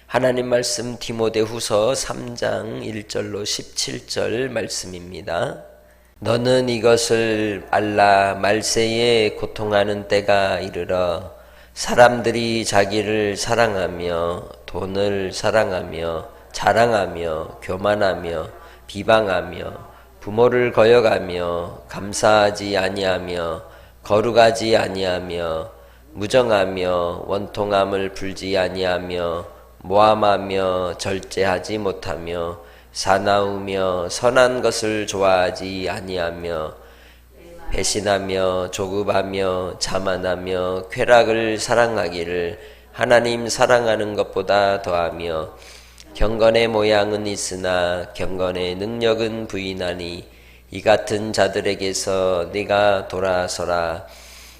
하나님 말씀 디모데후서 3장 1절로 17절 말씀입니다. 너는 이것을 알라. 말세에 고통하는 때가 이르러 사람들이 자기를 사랑하며 돈을 사랑하며 자랑하며 교만하며 비방하며 부모를 거역하며 감사하지 아니하며 거룩하지 아니하며 무정하며 원통함을 풀지 아니하며 모함하며 절제하지 못하며 사나우며 선한 것을 좋아하지 아니하며 배신하며 조급하며 자만하며 쾌락을 사랑하기를 하나님 사랑하는 것보다 더하며 경건의 모양은 있으나 경건의 능력은 부인하니 이 같은 자들에게서 네가 돌아서라.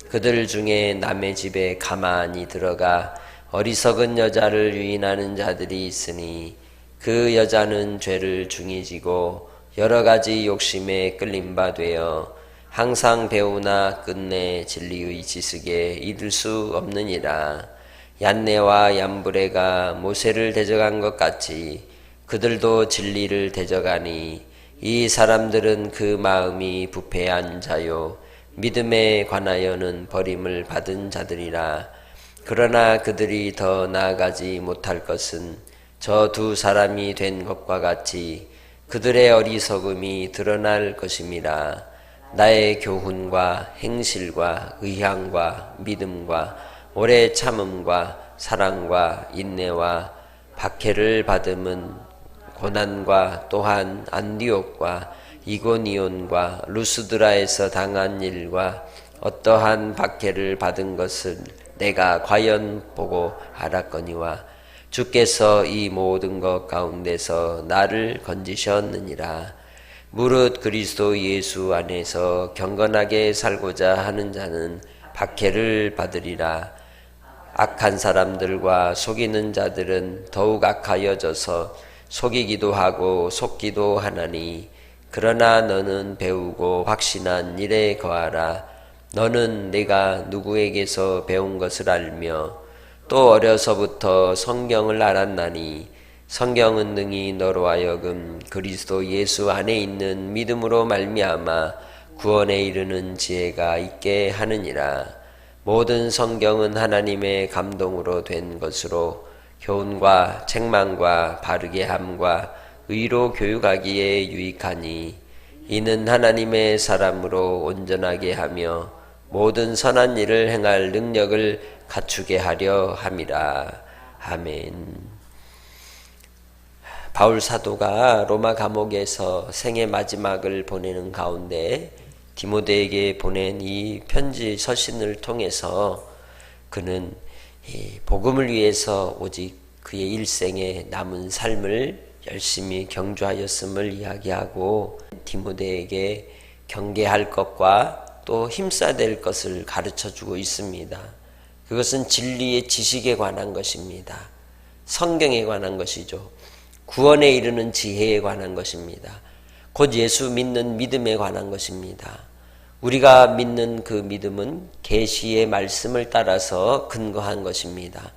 그들 중에 남의 집에 가만히 들어가 어리석은 여자를 유인하는 자들이 있으니 그 여자는 죄를 중히 지고 여러 가지 욕심에 끌린 바 되어 항상 배우나 끝내 진리의 지식에 이를 수 없느니라. 얀네와 얀브레가 모세를 대적한 것 같이 그들도 진리를 대적하니 이 사람들은 그 마음이 부패한 자요 믿음에 관하여는 버림을 받은 자들이라. 그러나 그들이 더 나아가지 못할 것은 저 두 사람이 된 것과 같이 그들의 어리석음이 드러날 것임이라. 나의 교훈과 행실과 의향과 믿음과 오래 참음과 사랑과 인내와 박해를 받음은 고난과 또한 안디옥과 이고니온과 루스드라에서 당한 일과 어떠한 박해를 받은 것을 내가 과연 보고 알았거니와 주께서 이 모든 것 가운데서 나를 건지셨느니라. 무릇 그리스도 예수 안에서 경건하게 살고자 하는 자는 박해를 받으리라. 악한 사람들과 속이는 자들은 더욱 악하여져서 속이기도 하고 속기도 하나니 그러나 너는 배우고 확신한 일에 거하라. 너는 내가 누구에게서 배운 것을 알며 또 어려서부터 성경을 알았나니 성경은 능히 너로 하여금 그리스도 예수 안에 있는 믿음으로 말미암아 구원에 이르는 지혜가 있게 하느니라. 모든 성경은 하나님의 감동으로 된 것으로 교훈과 책망과 바르게 함과 의로 교육하기에 유익하니 이는 하나님의 사람으로 온전하게 하며 모든 선한 일을 행할 능력을 갖추게 하려 함이라. 아멘. 바울 사도가 로마 감옥에서 생의 마지막을 보내는 가운데 디모데에게 보낸 이 편지 서신을 통해서 그는 복음을 위해서 오직 그의 일생의 남은 삶을 열심히 경주하였음을 이야기하고 디모데에게 경계할 것과 또 힘써야 될 것을 가르쳐주고 있습니다. 그것은 진리의 지식에 관한 것입니다. 성경에 관한 것이죠. 구원에 이르는 지혜에 관한 것입니다. 곧 예수 믿는 믿음에 관한 것입니다. 우리가 믿는 그 믿음은 계시의 말씀을 따라서 근거한 것입니다.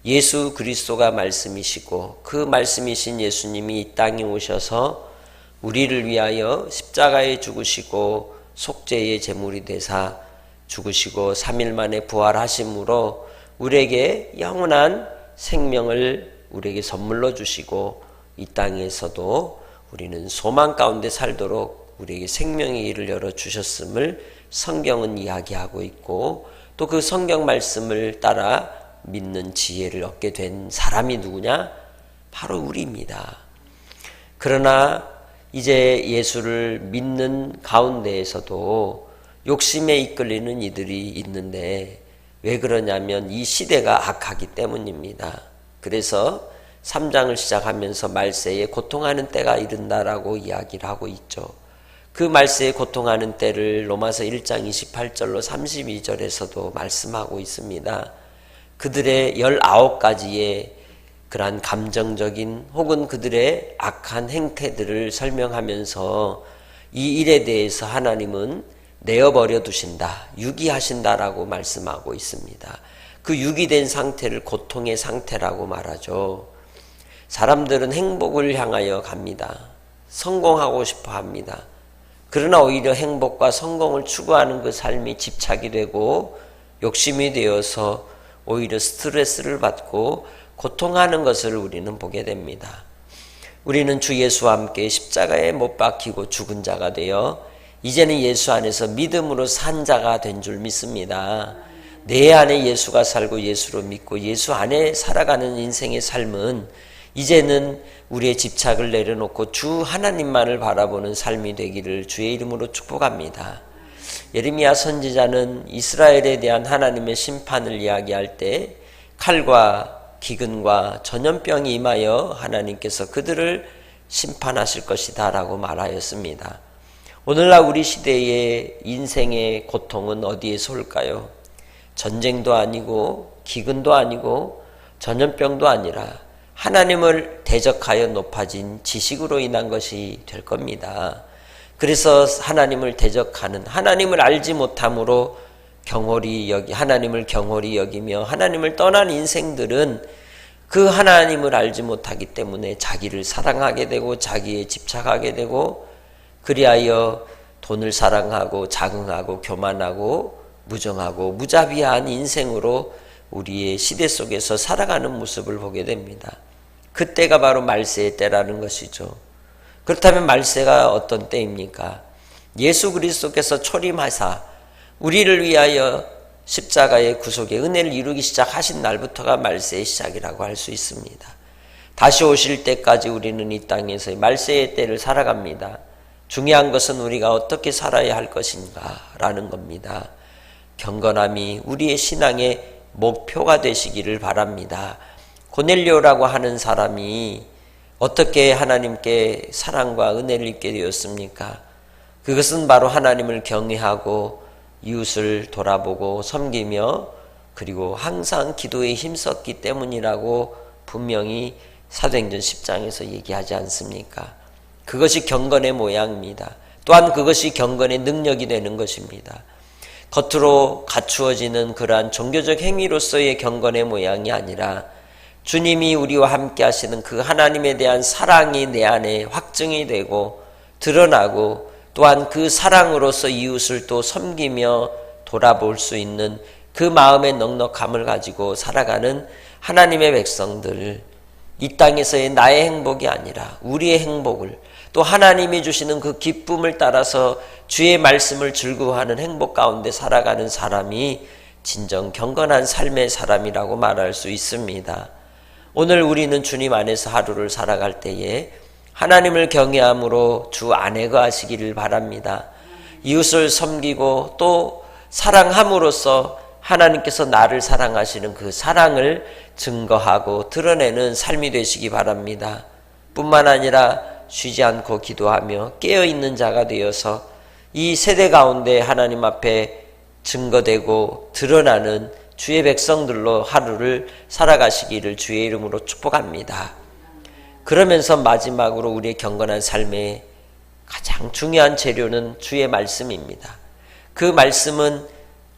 예수 그리스도가 말씀이시고 그 말씀이신 예수님이 이 땅에 오셔서 우리를 위하여 십자가에 죽으시고 속죄의 제물이 되사 죽으시고 3일 만에 부활하심으로 우리에게 영원한 생명을 우리에게 선물로 주시고 이 땅에서도 우리는 소망 가운데 살도록 우리에게 생명의 길을 열어주셨음을 성경은 이야기하고 있고 또 그 성경 말씀을 따라 믿는 지혜를 얻게 된 사람이 누구냐? 바로 우리입니다. 그러나 이제 예수를 믿는 가운데에서도 욕심에 이끌리는 이들이 있는데 왜 그러냐면 이 시대가 악하기 때문입니다. 그래서 3장을 시작하면서 말세에 고통하는 때가 이른다라고 이야기를 하고 있죠. 그 말세에 고통하는 때를 로마서 1장 28절로 32절에서도 말씀하고 있습니다. 그들의 19가지의 그러한 감정적인 혹은 그들의 악한 행태들을 설명하면서 이 일에 대해서 하나님은 내어버려 두신다, 유기하신다라고 말씀하고 있습니다. 그 유기된 상태를 고통의 상태라고 말하죠. 사람들은 행복을 향하여 갑니다. 성공하고 싶어 합니다. 그러나 오히려 행복과 성공을 추구하는 그 삶이 집착이 되고 욕심이 되어서 오히려 스트레스를 받고 고통하는 것을 우리는 보게 됩니다. 우리는 주 예수와 함께 십자가에 못 박히고 죽은 자가 되어 이제는 예수 안에서 믿음으로 산 자가 된 줄 믿습니다. 내 안에 예수가 살고 예수로 믿고 예수 안에 살아가는 인생의 삶은 이제는 우리의 집착을 내려놓고 주 하나님만을 바라보는 삶이 되기를 주의 이름으로 축복합니다. 예레미야 선지자는 이스라엘에 대한 하나님의 심판을 이야기할 때 칼과 기근과 전염병이 임하여 하나님께서 그들을 심판하실 것이다 라고 말하였습니다. 오늘날 우리 시대의 인생의 고통은 어디에서 올까요? 전쟁도 아니고 기근도 아니고 전염병도 아니라 하나님을 대적하여 높아진 지식으로 인한 것이 될 겁니다. 그래서 하나님을 대적하는, 하나님을 알지 못함으로 하나님을 경홀히 여기며 하나님을 떠난 인생들은 그 하나님을 알지 못하기 때문에 자기를 사랑하게 되고 자기에 집착하게 되고 그리하여 돈을 사랑하고 자긍하고 교만하고 무정하고 무자비한 인생으로 우리의 시대 속에서 살아가는 모습을 보게 됩니다. 그때가 바로 말세의 때라는 것이죠. 그렇다면 말세가 어떤 때입니까? 예수 그리스도께서 초림하사 우리를 위하여 십자가의 구속의 은혜를 이루기 시작하신 날부터가 말세의 시작이라고 할 수 있습니다. 다시 오실 때까지 우리는 이 땅에서 말세의 때를 살아갑니다. 중요한 것은 우리가 어떻게 살아야 할 것인가 라는 겁니다. 경건함이 우리의 신앙의 목표가 되시기를 바랍니다. 고넬료라고 하는 사람이 어떻게 하나님께 사랑과 은혜를 입게 되었습니까? 그것은 바로 하나님을 경외하고 이웃을 돌아보고 섬기며 그리고 항상 기도에 힘썼기 때문이라고 분명히 사도행전 10장에서 얘기하지 않습니까? 그것이 경건의 모양입니다. 또한 그것이 경건의 능력이 되는 것입니다. 겉으로 갖추어지는 그러한 종교적 행위로서의 경건의 모양이 아니라 주님이 우리와 함께 하시는 그 하나님에 대한 사랑이 내 안에 확증이 되고 드러나고 또한 그 사랑으로서 이웃을 또 섬기며 돌아볼 수 있는 그 마음의 넉넉함을 가지고 살아가는 하나님의 백성들, 이 땅에서의 나의 행복이 아니라 우리의 행복을 또 하나님이 주시는 그 기쁨을 따라서 주의 말씀을 즐거워하는 행복 가운데 살아가는 사람이 진정 경건한 삶의 사람이라고 말할 수 있습니다. 오늘 우리는 주님 안에서 하루를 살아갈 때에 하나님을 경외함으로 주 안에 거하시기를 바랍니다. 이웃을 섬기고 또 사랑함으로써 하나님께서 나를 사랑하시는 그 사랑을 증거하고 드러내는 삶이 되시기 바랍니다. 뿐만 아니라 쉬지 않고 기도하며 깨어있는 자가 되어서 이 세대 가운데 하나님 앞에 증거되고 드러나는 주의 백성들로 하루를 살아가시기를 주의 이름으로 축복합니다. 그러면서 마지막으로 우리의 경건한 삶의 가장 중요한 재료는 주의 말씀입니다. 그 말씀은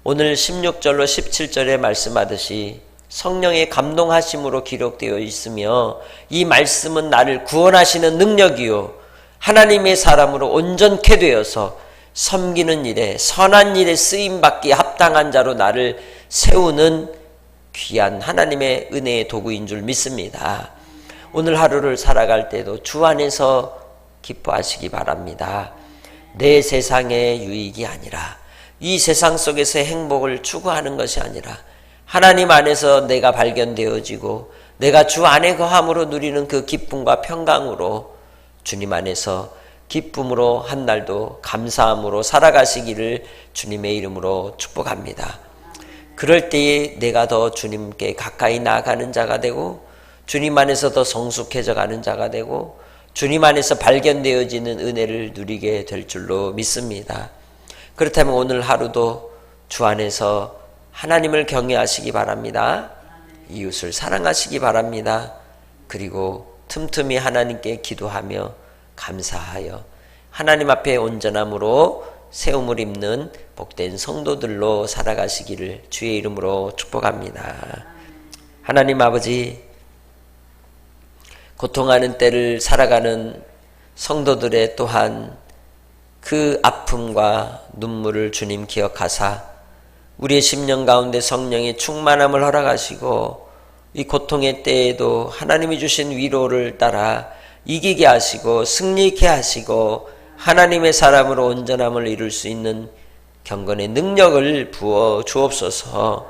오늘 16절로 17절에 말씀하듯이 성령의 감동하심으로 기록되어 있으며 이 말씀은 나를 구원하시는 능력이요 하나님의 사람으로 온전케 되어서 섬기는 일에 선한 일에 쓰임받기에 합당한 자로 나를 세우는 귀한 하나님의 은혜의 도구인 줄 믿습니다. 오늘 하루를 살아갈 때도 주 안에서 기뻐하시기 바랍니다. 내 세상의 유익이 아니라 이 세상 속에서의 행복을 추구하는 것이 아니라 하나님 안에서 내가 발견되어지고 내가 주 안에 거함으로 누리는 그 기쁨과 평강으로 주님 안에서 기쁨으로 한 날도 감사함으로 살아가시기를 주님의 이름으로 축복합니다. 그럴 때에 내가 더 주님께 가까이 나아가는 자가 되고 주님 안에서 더 성숙해져 가는 자가 되고 주님 안에서 발견되어지는 은혜를 누리게 될 줄로 믿습니다. 그렇다면 오늘 하루도 주 안에서 하나님을 경외하시기 바랍니다. 이웃을 사랑하시기 바랍니다. 그리고 틈틈이 하나님께 기도하며 감사하여 하나님 앞에 온전함으로 세움을 입는 복된 성도들로 살아가시기를 주의 이름으로 축복합니다. 하나님 아버지, 고통하는 때를 살아가는 성도들의 또한 그 아픔과 눈물을 주님 기억하사 우리의 심령 가운데 성령의 충만함을 허락하시고 이 고통의 때에도 하나님이 주신 위로를 따라 이기게 하시고 승리케 하시고 하나님의 사람으로 온전함을 이룰 수 있는 경건의 능력을 부어 주옵소서.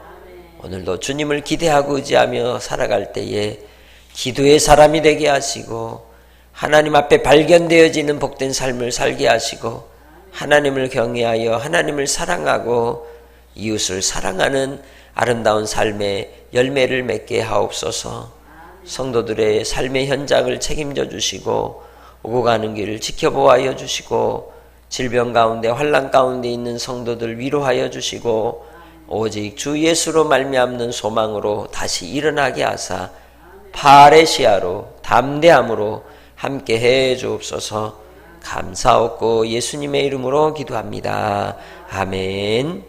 오늘도 주님을 기대하고 의지하며 살아갈 때에 기도의 사람이 되게 하시고 하나님 앞에 발견되어지는 복된 삶을 살게 하시고 하나님을 경외하여 하나님을 사랑하고 이웃을 사랑하는 아름다운 삶의 열매를 맺게 하옵소서. 성도들의 삶의 현장을 책임져 주시고 오고 가는 길을 지켜보아여 주시고 질병 가운데 환난 가운데 있는 성도들 위로하여 주시고 오직 주 예수로 말미암는 소망으로 다시 일어나게 하사 파레시아로 담대함으로 함께 해 주옵소서. 감사하고 예수님의 이름으로 기도합니다. 아멘.